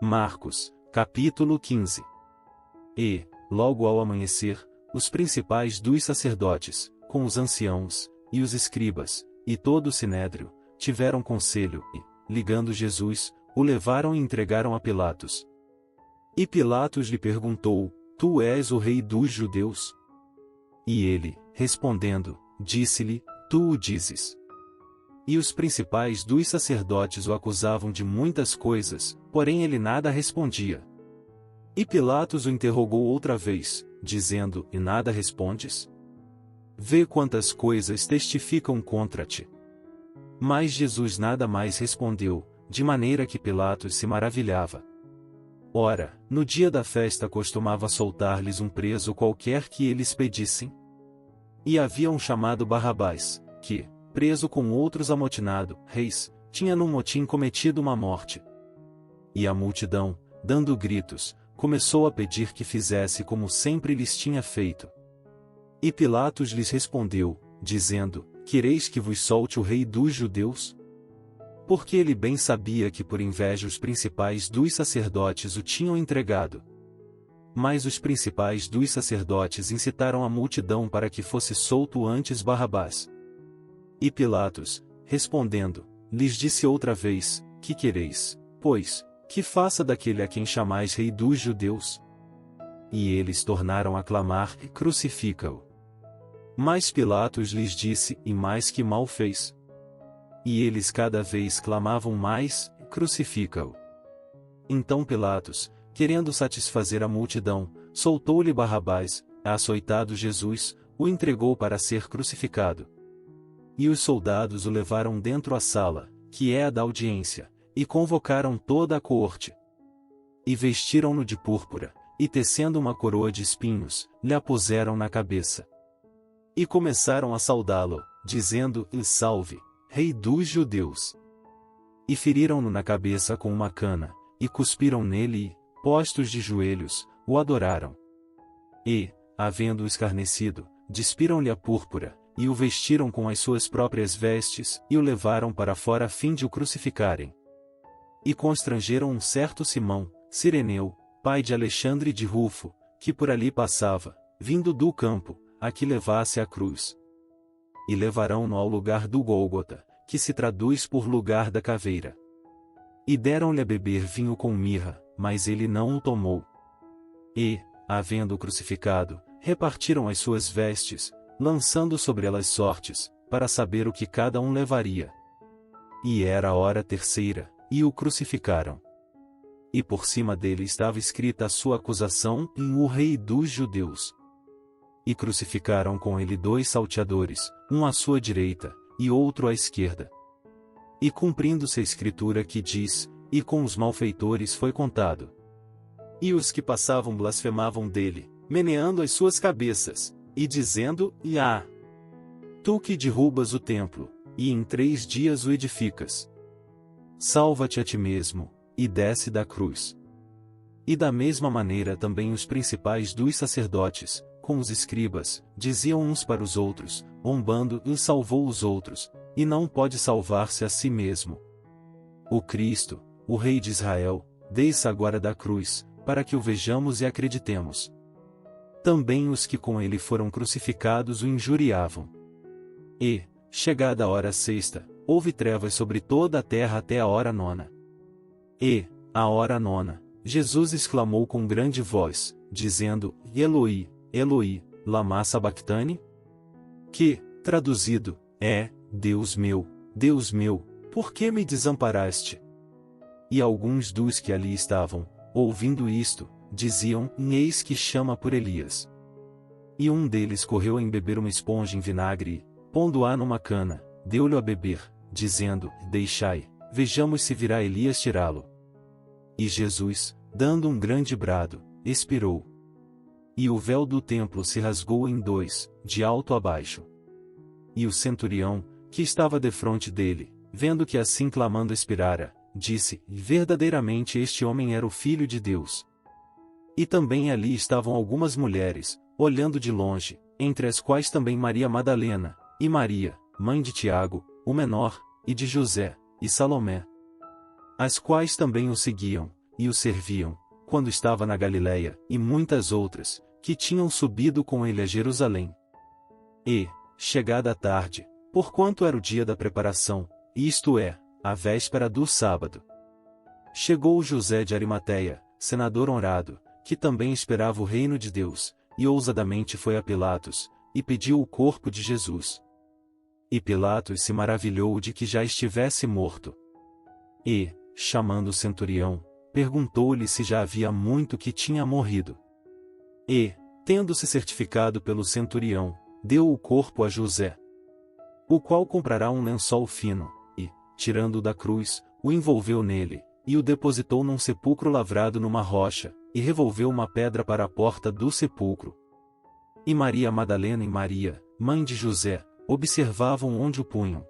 Marcos, capítulo 15. E, logo ao amanhecer, os principais dos sacerdotes, com os anciãos, e os escribas, e todo o sinédrio, tiveram conselho e, ligando Jesus, o levaram e entregaram a Pilatos. E Pilatos lhe perguntou: Tu és o rei dos judeus? E ele, respondendo, disse-lhe: Tu o dizes. E os principais dos sacerdotes o acusavam de muitas coisas, porém ele nada respondia. E Pilatos o interrogou outra vez, dizendo: E nada respondes? Vê quantas coisas testificam contra ti. Mas Jesus nada mais respondeu, de maneira que Pilatos se maravilhava. Ora, no dia da festa costumava soltar-lhes um preso qualquer que eles pedissem. E havia um chamado Barrabás, que, preso com outros amotinado, reis, tinha num motim cometido uma morte. E a multidão, dando gritos, começou a pedir que fizesse como sempre lhes tinha feito. E Pilatos lhes respondeu, dizendo: Quereis que vos solte o rei dos judeus? Porque ele bem sabia que por inveja os principais dos sacerdotes o tinham entregado. Mas os principais dos sacerdotes incitaram a multidão para que fosse solto antes Barrabás. E Pilatos, respondendo, lhes disse outra vez: Que quereis, pois, que faça daquele a quem chamais rei dos judeus? E eles tornaram a clamar: Crucifica-o. Mas Pilatos lhes disse: E mais que mal fez? E eles cada vez clamavam mais: Crucifica-o. Então Pilatos, querendo satisfazer a multidão, soltou-lhe Barrabás, açoitado Jesus, o entregou para ser crucificado. E os soldados o levaram dentro à sala, que é a da audiência, e convocaram toda a coorte. E vestiram-no de púrpura, e tecendo uma coroa de espinhos, lhe a puseram na cabeça. E começaram a saudá-lo, dizendo: Salve, Rei dos Judeus! E feriram-no na cabeça com uma cana, e cuspiram nele e, postos de joelhos, o adoraram. E, havendo-o escarnecido, despiram-lhe a púrpura, e o vestiram com as suas próprias vestes, e o levaram para fora a fim de o crucificarem. E constrangeram um certo Simão, Cireneu, pai de Alexandre de Rufo, que por ali passava, vindo do campo, a que levasse a cruz. E levarão-no ao lugar do Gólgota, que se traduz por lugar da caveira. E deram-lhe a beber vinho com mirra, mas ele não o tomou. E, havendo-o crucificado, repartiram as suas vestes, lançando sobre elas sortes, para saber o que cada um levaria. E era a hora terceira, e o crucificaram. E por cima dele estava escrita a sua acusação: o Rei dos Judeus. E crucificaram com ele 2 salteadores, um à sua direita, e outro à esquerda. E cumprindo-se a escritura que diz: E com os malfeitores foi contado. E os que passavam blasfemavam dele, meneando as suas cabeças, e dizendo: Tu que derrubas o templo, e em 3 dias o edificas. Salva-te a ti mesmo, e desce da cruz. E da mesma maneira também os principais dos sacerdotes, com os escribas, diziam uns para os outros, zombando: E salvou os outros, e não pode salvar-se a si mesmo. O Cristo, o Rei de Israel, desça agora da cruz, para que o vejamos e acreditemos. Também os que com ele foram crucificados o injuriavam. E, chegada a hora sexta, houve trevas sobre toda a terra até a hora 9. E, à hora 9, Jesus exclamou com grande voz, dizendo: Eloi, Eloi, lama sabactani? Que, traduzido, é: Deus meu, por que me desamparaste? E alguns dos que ali estavam, ouvindo isto, diziam: Eis que chama por Elias. E um deles correu a embeber uma esponja em vinagre e, pondo-a numa cana, deu-lhe a beber, dizendo: Deixai, vejamos se virá Elias tirá-lo. E Jesus, dando um grande brado, expirou. E o véu do templo se rasgou em 2, de alto a baixo. E o centurião, que estava defronte dele, vendo que assim clamando expirara, disse: Verdadeiramente este homem era o Filho de Deus. E também ali estavam algumas mulheres, olhando de longe, entre as quais também Maria Madalena, e Maria, mãe de Tiago, o menor, e de José, e Salomé. As quais também o seguiam, e o serviam, quando estava na Galiléia, e muitas outras, que tinham subido com ele a Jerusalém. E, chegada a tarde, porquanto era o dia da preparação, isto é, a véspera do sábado, chegou José de Arimateia, senador honrado, que também esperava o reino de Deus, e ousadamente foi a Pilatos, e pediu o corpo de Jesus. E Pilatos se maravilhou de que já estivesse morto. E, chamando o centurião, perguntou-lhe se já havia muito que tinha morrido. E, tendo-se certificado pelo centurião, deu o corpo a José, o qual comprará um lençol fino, e, tirando-o da cruz, o envolveu nele, e o depositou num sepulcro lavrado numa rocha, e revolveu uma pedra para a porta do sepulcro. E Maria Madalena e Maria, mãe de José, observavam onde o punham.